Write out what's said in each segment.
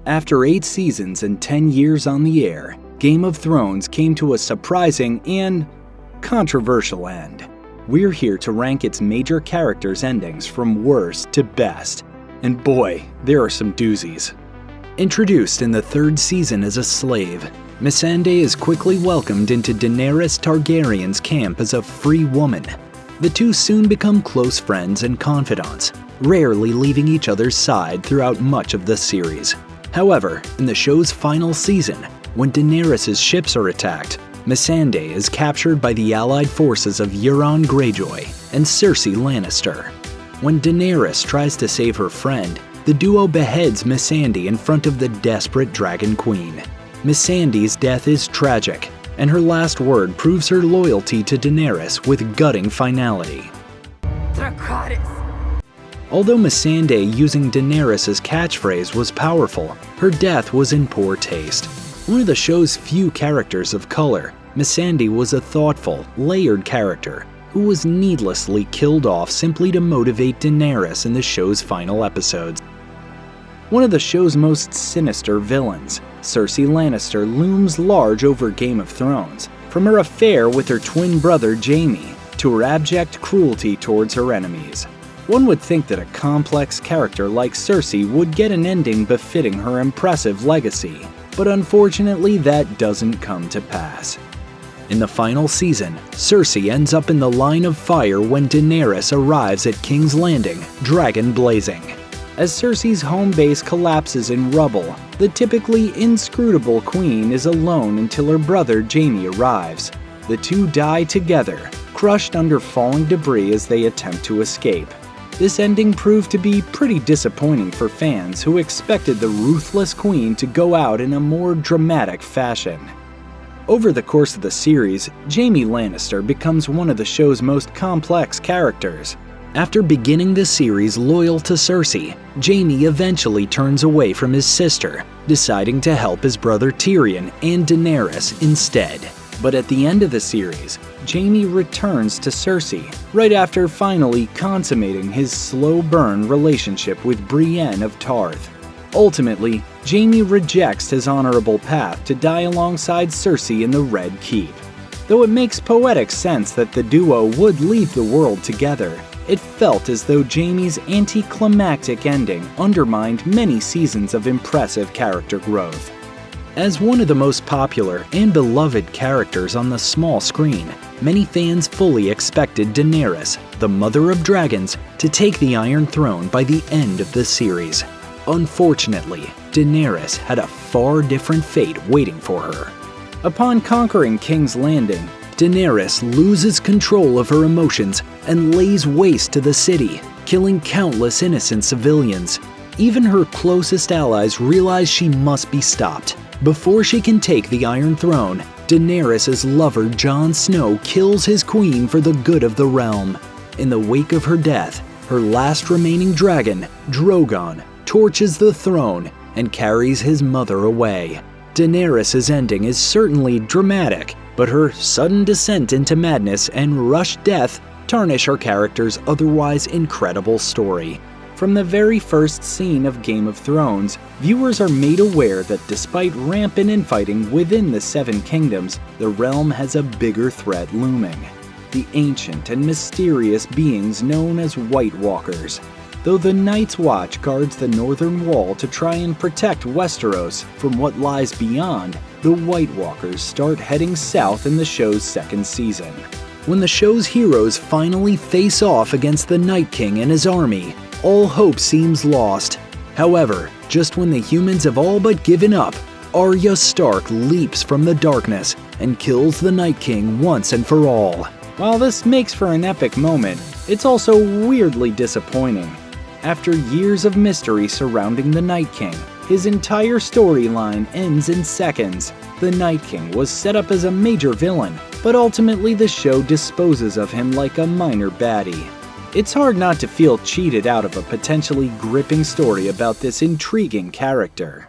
After 8 seasons and 10 years on the air, Game of Thrones came to a surprising and controversial end. We're here to rank its major characters' endings from worst to best. And boy, there are some doozies. Introduced in the 3rd season as a slave, Missandei is quickly welcomed into Daenerys Targaryen's camp as a free woman. The two soon become close friends and confidants, rarely leaving each other's side throughout much of the series. However, in the show's final season, when Daenerys' ships are attacked, Missandei is captured by the allied forces of Euron Greyjoy and Cersei Lannister. When Daenerys tries to save her friend, the duo beheads Missandei in front of the desperate Dragon Queen. Missandei's death is tragic, and her last word proves her loyalty to Daenerys with gutting finality. Dracarys. Although Missandei using Daenerys' catchphrase was powerful, her death was in poor taste. One of the show's few characters of color, Missandei was a thoughtful, layered character who was needlessly killed off simply to motivate Daenerys in the show's final episodes. One of the show's most sinister villains, Cersei Lannister, looms large over Game of Thrones, from her affair with her twin brother Jaime to her abject cruelty towards her enemies. One would think that a complex character like Cersei would get an ending befitting her impressive legacy, but unfortunately that doesn't come to pass. In the final season, Cersei ends up in the line of fire when Daenerys arrives at King's Landing, dragon blazing. As Cersei's home base collapses in rubble, the typically inscrutable queen is alone until her brother Jaime arrives. The two die together, crushed under falling debris as they attempt to escape. This ending proved to be pretty disappointing for fans who expected the ruthless queen to go out in a more dramatic fashion. Over the course of the series, Jaime Lannister becomes one of the show's most complex characters. After beginning the series loyal to Cersei, Jaime eventually turns away from his sister, deciding to help his brother Tyrion and Daenerys instead. But at the end of the series, Jaime returns to Cersei, right after finally consummating his slow burn relationship with Brienne of Tarth. Ultimately, Jaime rejects his honorable path to die alongside Cersei in the Red Keep. Though it makes poetic sense that the duo would leave the world together, it felt as though Jaime's anticlimactic ending undermined many seasons of impressive character growth. As one of the most popular and beloved characters on the small screen, many fans fully expected Daenerys, the Mother of Dragons, to take the Iron Throne by the end of the series. Unfortunately, Daenerys had a far different fate waiting for her. Upon conquering King's Landing, Daenerys loses control of her emotions and lays waste to the city, killing countless innocent civilians. Even her closest allies realize she must be stopped. Before she can take the Iron Throne, Daenerys' lover Jon Snow kills his queen for the good of the realm. In the wake of her death, her last remaining dragon, Drogon, torches the throne and carries his mother away. Daenerys' ending is certainly dramatic, but her sudden descent into madness and rushed death tarnish her character's otherwise incredible story. From the very first scene of Game of Thrones, viewers are made aware that despite rampant infighting within the Seven Kingdoms, the realm has a bigger threat looming: the ancient and mysterious beings known as White Walkers. Though the Night's Watch guards the northern wall to try and protect Westeros from what lies beyond, the White Walkers start heading south in the show's 2nd season. When the show's heroes finally face off against the Night King and his army, all hope seems lost. However, just when the humans have all but given up, Arya Stark leaps from the darkness and kills the Night King once and for all. While this makes for an epic moment, it's also weirdly disappointing. After years of mystery surrounding the Night King, his entire storyline ends in seconds. The Night King was set up as a major villain, but ultimately the show disposes of him like a minor baddie. It's hard not to feel cheated out of a potentially gripping story about this intriguing character.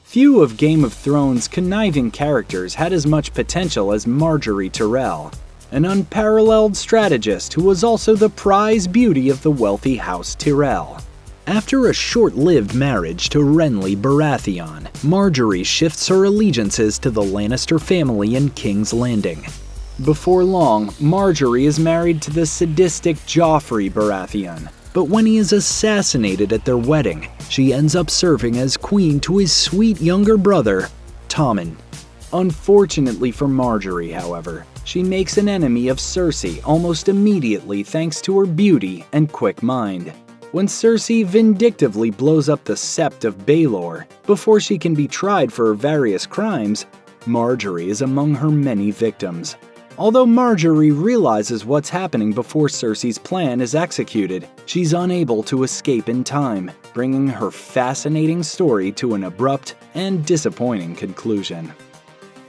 Few of Game of Thrones' conniving characters had as much potential as Margaery Tyrell, an unparalleled strategist who was also the prize beauty of the wealthy House Tyrell. After a short-lived marriage to Renly Baratheon, Margaery shifts her allegiances to the Lannister family in King's Landing. Before long, Margaery is married to the sadistic Joffrey Baratheon, but when he is assassinated at their wedding, she ends up serving as queen to his sweet younger brother, Tommen. Unfortunately for Margaery, however, she makes an enemy of Cersei almost immediately thanks to her beauty and quick mind. When Cersei vindictively blows up the Sept of Baelor before she can be tried for her various crimes, Margaery is among her many victims. Although Margaery realizes what's happening before Cersei's plan is executed, she's unable to escape in time, bringing her fascinating story to an abrupt and disappointing conclusion.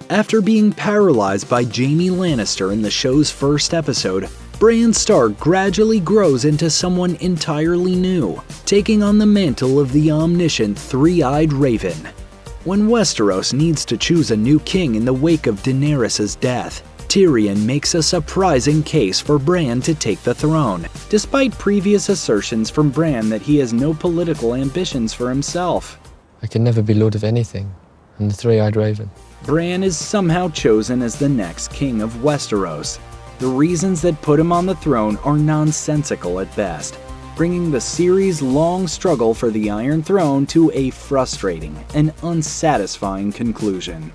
After being paralyzed by Jaime Lannister in the show's first episode, Bran Stark gradually grows into someone entirely new, taking on the mantle of the omniscient three-eyed raven. When Westeros needs to choose a new king in the wake of Daenerys' death, Tyrion makes a surprising case for Bran to take the throne, despite previous assertions from Bran that he has no political ambitions for himself. I can never be lord of anything. I'm the three-eyed raven. Bran is somehow chosen as the next king of Westeros. The reasons that put him on the throne are nonsensical at best, bringing the series' long struggle for the Iron Throne to a frustrating and unsatisfying conclusion.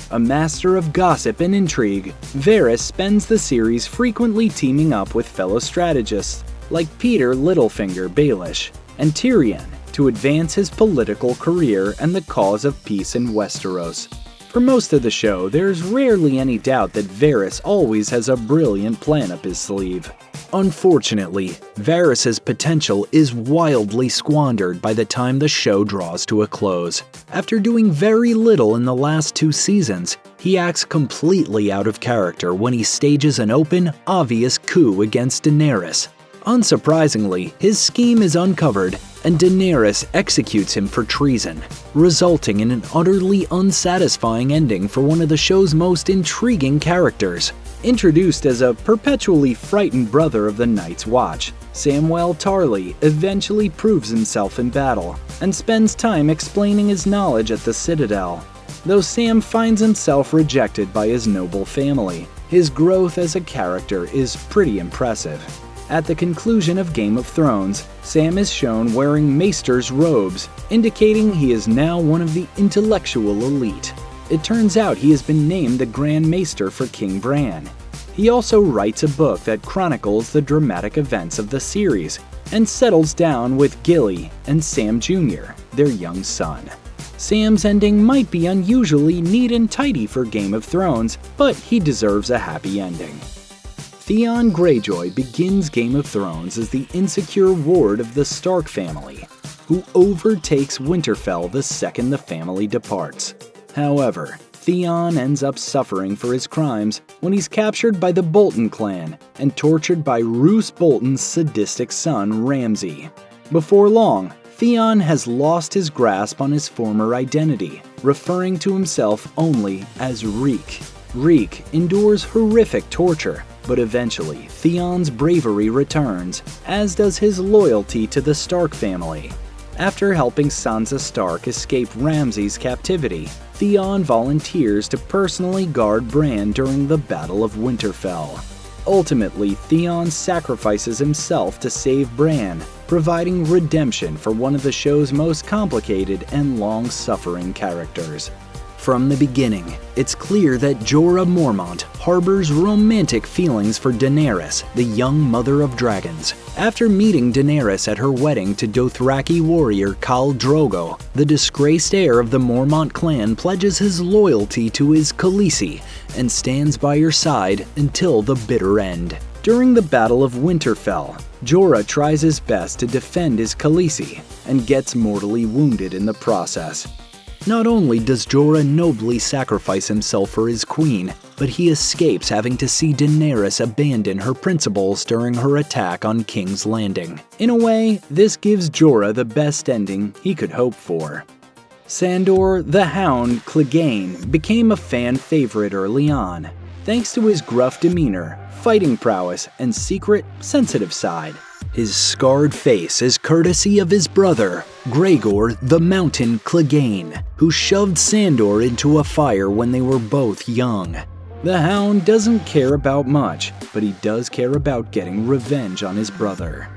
A master of gossip and intrigue, Varys spends the series frequently teaming up with fellow strategists like Petyr Littlefinger Baelish and Tyrion to advance his political career and the cause of peace in Westeros. For most of the show, there's rarely any doubt that Varys always has a brilliant plan up his sleeve. Unfortunately, Varys' potential is wildly squandered by the time the show draws to a close. After doing very little in the last 2 seasons, he acts completely out of character when he stages an open, obvious coup against Daenerys. Unsurprisingly, his scheme is uncovered, and Daenerys executes him for treason, resulting in an utterly unsatisfying ending for one of the show's most intriguing characters. Introduced as a perpetually frightened brother of the Night's Watch, Samwell Tarly eventually proves himself in battle, and spends time explaining his knowledge at the Citadel. Though Sam finds himself rejected by his noble family, his growth as a character is pretty impressive. At the conclusion of Game of Thrones, Sam is shown wearing maester's robes, indicating he is now one of the intellectual elite. It turns out he has been named the Grand Maester for King Bran. He also writes a book that chronicles the dramatic events of the series, and settles down with Gilly and Sam Jr., their young son. Sam's ending might be unusually neat and tidy for Game of Thrones, but he deserves a happy ending. Theon Greyjoy begins Game of Thrones as the insecure ward of the Stark family, who overtakes Winterfell the second the family departs. However, Theon ends up suffering for his crimes when he's captured by the Bolton clan and tortured by Roose Bolton's sadistic son Ramsay. Before long, Theon has lost his grasp on his former identity, referring to himself only as Reek. Reek endures horrific torture, but eventually Theon's bravery returns, as does his loyalty to the Stark family. After helping Sansa Stark escape Ramsay's captivity, Theon volunteers to personally guard Bran during the Battle of Winterfell. Ultimately, Theon sacrifices himself to save Bran, providing redemption for one of the show's most complicated and long-suffering characters. From the beginning, it's clear that Jorah Mormont harbors romantic feelings for Daenerys, the young mother of dragons. After meeting Daenerys at her wedding to Dothraki warrior Khal Drogo, the disgraced heir of the Mormont clan pledges his loyalty to his Khaleesi and stands by her side until the bitter end. During the Battle of Winterfell, Jorah tries his best to defend his Khaleesi and gets mortally wounded in the process. Not only does Jorah nobly sacrifice himself for his queen, but he escapes having to see Daenerys abandon her principles during her attack on King's Landing. In a way, this gives Jorah the best ending he could hope for. Sandor the Hound Clegane became a fan favorite early on, thanks to his gruff demeanor, fighting prowess, and secret, sensitive side. His scarred face is courtesy of his brother, Gregor the Mountain Clegane, who shoved Sandor into a fire when they were both young. The Hound doesn't care about much, but he does care about getting revenge on his brother.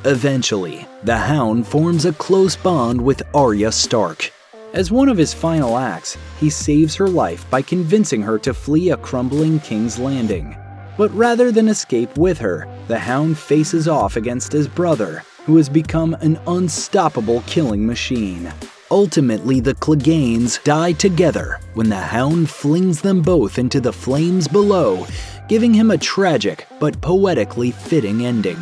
Eventually, the Hound forms a close bond with Arya Stark. As one of his final acts, he saves her life by convincing her to flee a crumbling King's Landing. But rather than escape with her, the Hound faces off against his brother, who has become an unstoppable killing machine. Ultimately, the Cleganes die together when the Hound flings them both into the flames below, giving him a tragic but poetically fitting ending.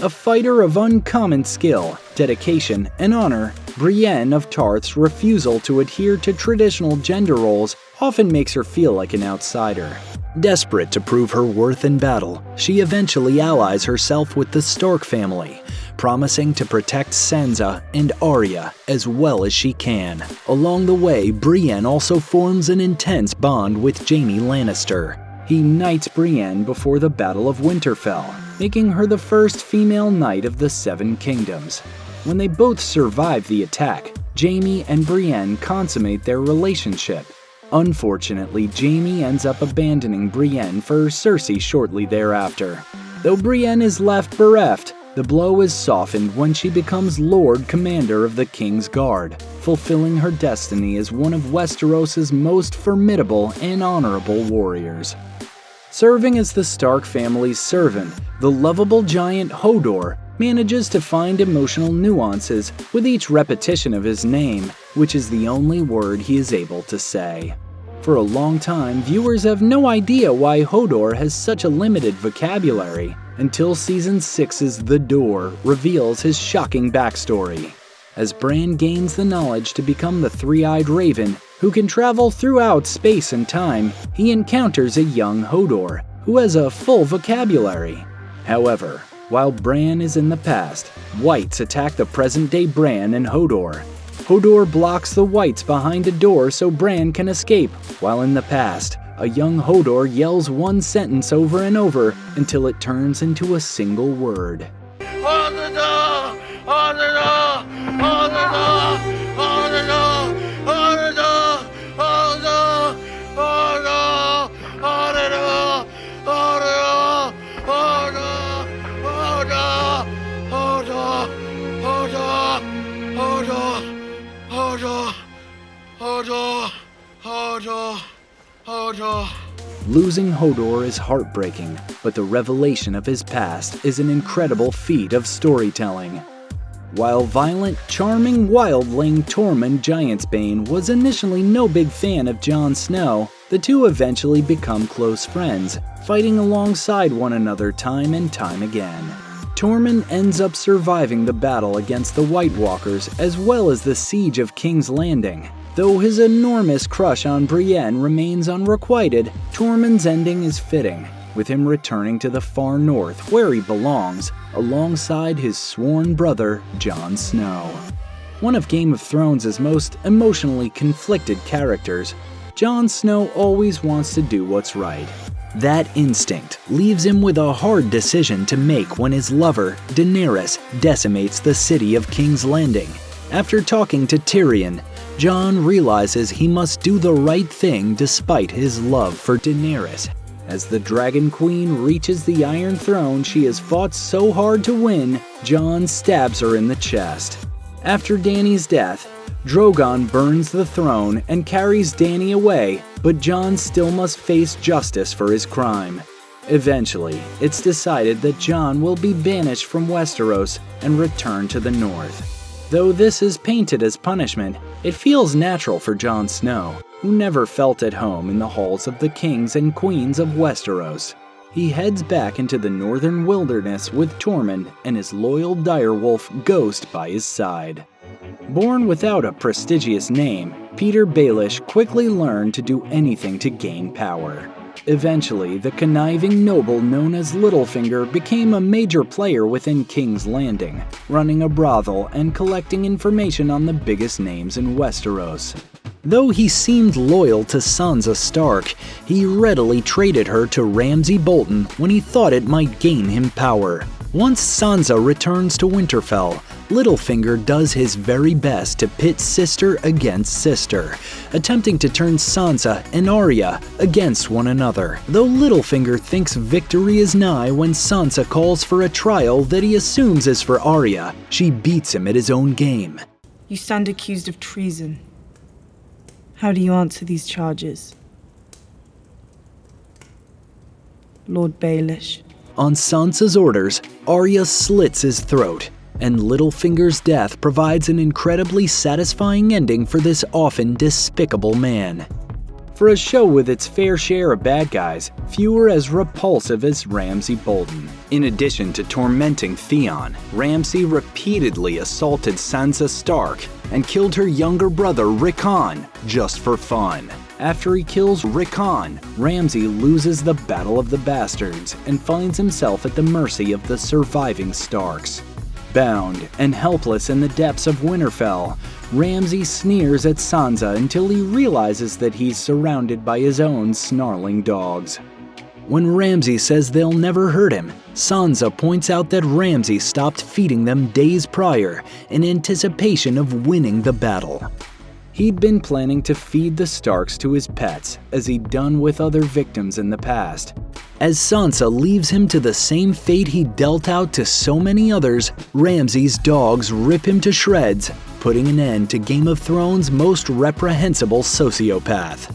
A fighter of uncommon skill, dedication, and honor, Brienne of Tarth's refusal to adhere to traditional gender roles often makes her feel like an outsider. Desperate to prove her worth in battle, she eventually allies herself with the Stark family, promising to protect Sansa and Arya as well as she can. Along the way, Brienne also forms an intense bond with Jaime Lannister. He knights Brienne before the Battle of Winterfell, making her the first female knight of the Seven Kingdoms. When they both survive the attack, Jaime and Brienne consummate their relationship. Unfortunately, Jaime ends up abandoning Brienne for Cersei shortly thereafter. Though Brienne is left bereft, the blow is softened when she becomes Lord Commander of the King's Guard, fulfilling her destiny as one of Westeros' most formidable and honorable warriors. Serving as the Stark family's servant, the lovable giant Hodor manages to find emotional nuances with each repetition of his name, which is the only word he is able to say. For a long time, viewers have no idea why Hodor has such a limited vocabulary, until Season 6's The Door reveals his shocking backstory. As Bran gains the knowledge to become the Three-Eyed Raven, who can travel throughout space and time, he encounters a young Hodor, who has a full vocabulary. However, while Bran is in the past, Whites attack the present-day Bran and Hodor. Hodor blocks the Whites behind a door so Bran can escape, while in the past, a young Hodor yells one sentence over and over until it turns into a single word. On the door! On the door! On the door! On the door! On the door! On the door! On the door! On the door! On the door! Losing Hodor is heartbreaking, but the revelation of his past is an incredible feat of storytelling. While violent, charming wildling Tormund Giantsbane was initially no big fan of Jon Snow, the two eventually become close friends, fighting alongside one another time and time again. Tormund ends up surviving the battle against the White Walkers as well as the siege of King's Landing. Though his enormous crush on Brienne remains unrequited, Tormund's ending is fitting, with him returning to the far north where he belongs, alongside his sworn brother, Jon Snow. One of Game of Thrones' most emotionally conflicted characters, Jon Snow always wants to do what's right. That instinct leaves him with a hard decision to make when his lover, Daenerys, decimates the city of King's Landing. After talking to Tyrion, Jon realizes he must do the right thing despite his love for Daenerys. As the Dragon Queen reaches the Iron Throne she has fought so hard to win, Jon stabs her in the chest. After Dany's death, Drogon burns the throne and carries Dany away, but Jon still must face justice for his crime. Eventually, it's decided that Jon will be banished from Westeros and return to the north. Though this is painted as punishment, it feels natural for Jon Snow, who never felt at home in the halls of the kings and queens of Westeros. He heads back into the northern wilderness with Tormund and his loyal direwolf Ghost by his side. Born without a prestigious name, Petyr Baelish quickly learned to do anything to gain power. Eventually, the conniving noble known as Littlefinger became a major player within King's Landing, running a brothel and collecting information on the biggest names in Westeros. Though he seemed loyal to Sansa Stark, he readily traded her to Ramsay Bolton when he thought it might gain him power. Once Sansa returns to Winterfell, Littlefinger does his very best to pit sister against sister, attempting to turn Sansa and Arya against one another. Though Littlefinger thinks victory is nigh when Sansa calls for a trial that he assumes is for Arya, she beats him at his own game. You stand accused of treason. How do you answer these charges? Lord Baelish. On Sansa's orders, Arya slits his throat, and Littlefinger's death provides an incredibly satisfying ending for this often despicable man. For a show with its fair share of bad guys, few are as repulsive as Ramsay Bolton. In addition to tormenting Theon, Ramsay repeatedly assaulted Sansa Stark and killed her younger brother Rickon just for fun. After he kills Rickon, Ramsay loses the Battle of the Bastards and finds himself at the mercy of the surviving Starks. Bound and helpless in the depths of Winterfell, Ramsay sneers at Sansa until he realizes that he's surrounded by his own snarling dogs. When Ramsay says they'll never hurt him, Sansa points out that Ramsay stopped feeding them days prior in anticipation of winning the battle. He'd been planning to feed the Starks to his pets, as he'd done with other victims in the past. As Sansa leaves him to the same fate he dealt out to so many others, Ramsay's dogs rip him to shreds, putting an end to Game of Thrones' most reprehensible sociopath.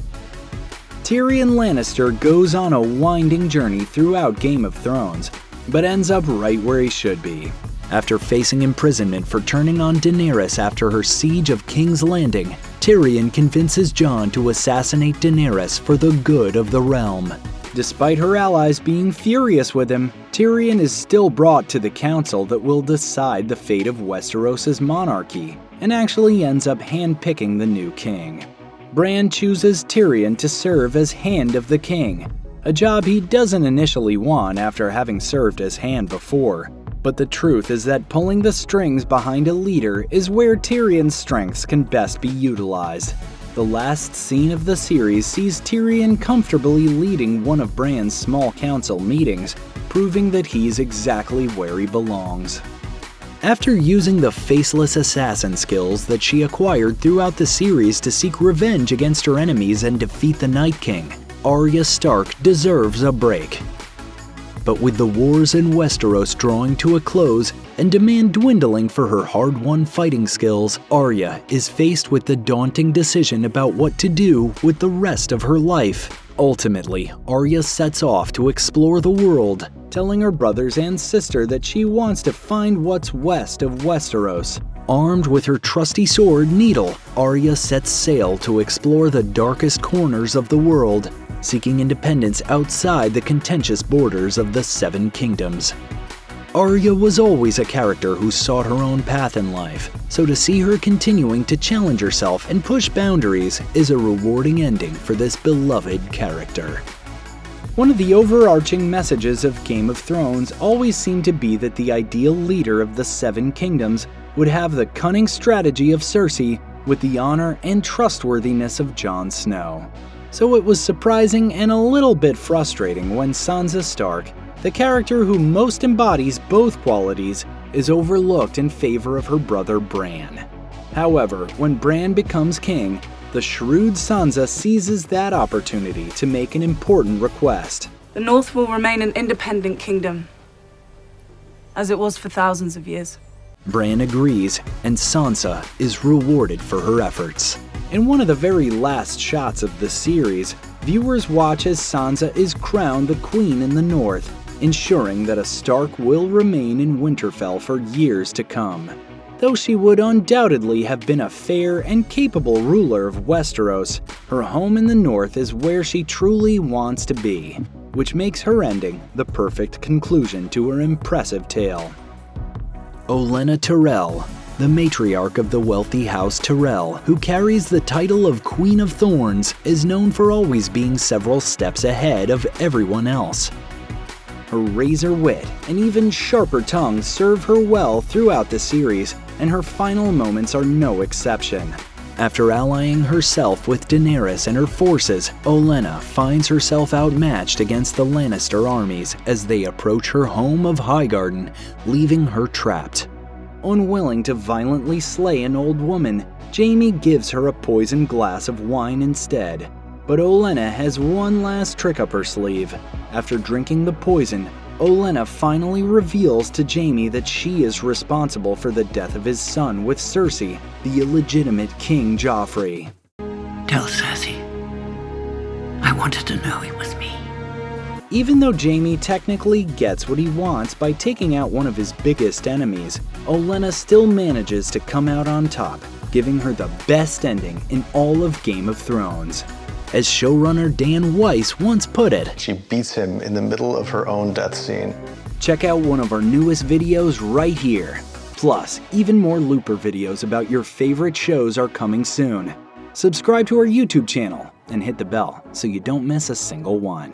Tyrion Lannister goes on a winding journey throughout Game of Thrones, but ends up right where he should be. After facing imprisonment for turning on Daenerys after her siege of King's Landing, Tyrion convinces Jon to assassinate Daenerys for the good of the realm. Despite her allies being furious with him, Tyrion is still brought to the council that will decide the fate of Westeros' monarchy, and actually ends up handpicking the new king. Bran chooses Tyrion to serve as Hand of the King, a job he doesn't initially want after having served as Hand before. But the truth is that pulling the strings behind a leader is where Tyrion's strengths can best be utilized. The last scene of the series sees Tyrion comfortably leading one of Bran's small council meetings, proving that he's exactly where he belongs. After using the faceless assassin skills that she acquired throughout the series to seek revenge against her enemies and defeat the Night King, Arya Stark deserves a break. But with the wars in Westeros drawing to a close and demand dwindling for her hard-won fighting skills, Arya is faced with the daunting decision about what to do with the rest of her life. Ultimately, Arya sets off to explore the world, telling her brothers and sister that she wants to find what's west of Westeros. Armed with her trusty sword, Needle, Arya sets sail to explore the darkest corners of the world, seeking independence outside the contentious borders of the Seven Kingdoms. Arya was always a character who sought her own path in life, so to see her continuing to challenge herself and push boundaries is a rewarding ending for this beloved character. One of the overarching messages of Game of Thrones always seemed to be that the ideal leader of the Seven Kingdoms would have the cunning strategy of Cersei with the honor and trustworthiness of Jon Snow. So it was surprising and a little bit frustrating when Sansa Stark, the character who most embodies both qualities, is overlooked in favor of her brother Bran. However, when Bran becomes king, the shrewd Sansa seizes that opportunity to make an important request. The North will remain an independent kingdom, as it was for thousands of years. Bran agrees, and Sansa is rewarded for her efforts. In one of the very last shots of the series, viewers watch as Sansa is crowned the Queen in the North, ensuring that a Stark will remain in Winterfell for years to come. Though she would undoubtedly have been a fair and capable ruler of Westeros, her home in the North is where she truly wants to be, which makes her ending the perfect conclusion to her impressive tale. Olenna Tyrell, the matriarch of the wealthy House Tyrell, who carries the title of Queen of Thorns, is known for always being several steps ahead of everyone else. Her razor wit and even sharper tongue serve her well throughout the series, and her final moments are no exception. After allying herself with Daenerys and her forces, Olenna finds herself outmatched against the Lannister armies as they approach her home of Highgarden, leaving her trapped. Unwilling to violently slay an old woman, Jaime gives her a poisoned glass of wine instead. But Olenna has one last trick up her sleeve. After drinking the poison, Olenna finally reveals to Jaime that she is responsible for the death of his son with Cersei, the illegitimate King Joffrey. Tell Cersei. I wanted to know it was me. Even though Jaime technically gets what he wants by taking out one of his biggest enemies, Olenna still manages to come out on top, giving her the best ending in all of Game of Thrones. As showrunner Dan Weiss once put it, she beats him in the middle of her own death scene. Check out one of our newest videos right here. Plus, even more Looper videos about your favorite shows are coming soon. Subscribe to our YouTube channel and hit the bell so you don't miss a single one.